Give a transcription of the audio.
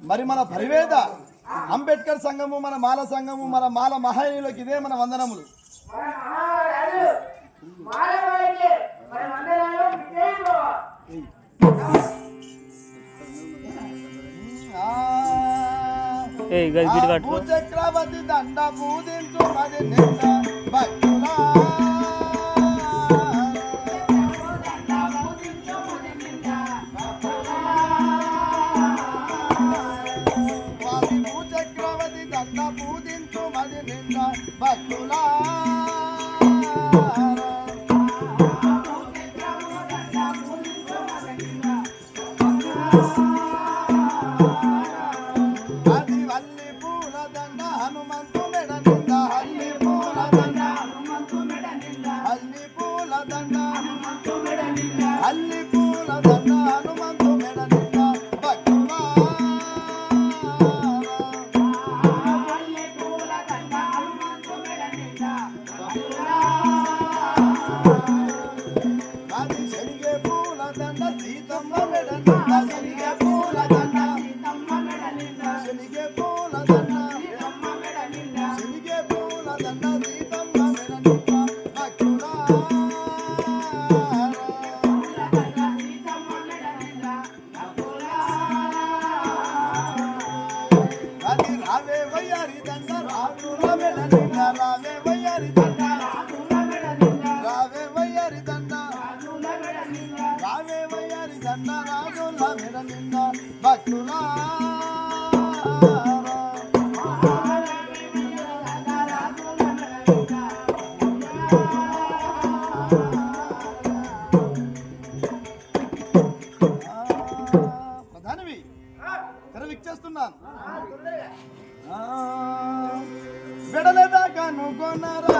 మరి మన పరివేద అంబేద్కర్ సంఘము, మన మాల సంఘము, మన మాల మహానీయులకు ఇదే మన వందనములు. చక్రవర్తి దండ పూజించు మది నింద భక్తులా చక్రవర్తి దండ పూజించు మది నింద భక్తులా విడలేదాకా నువ్వు కొన్నారా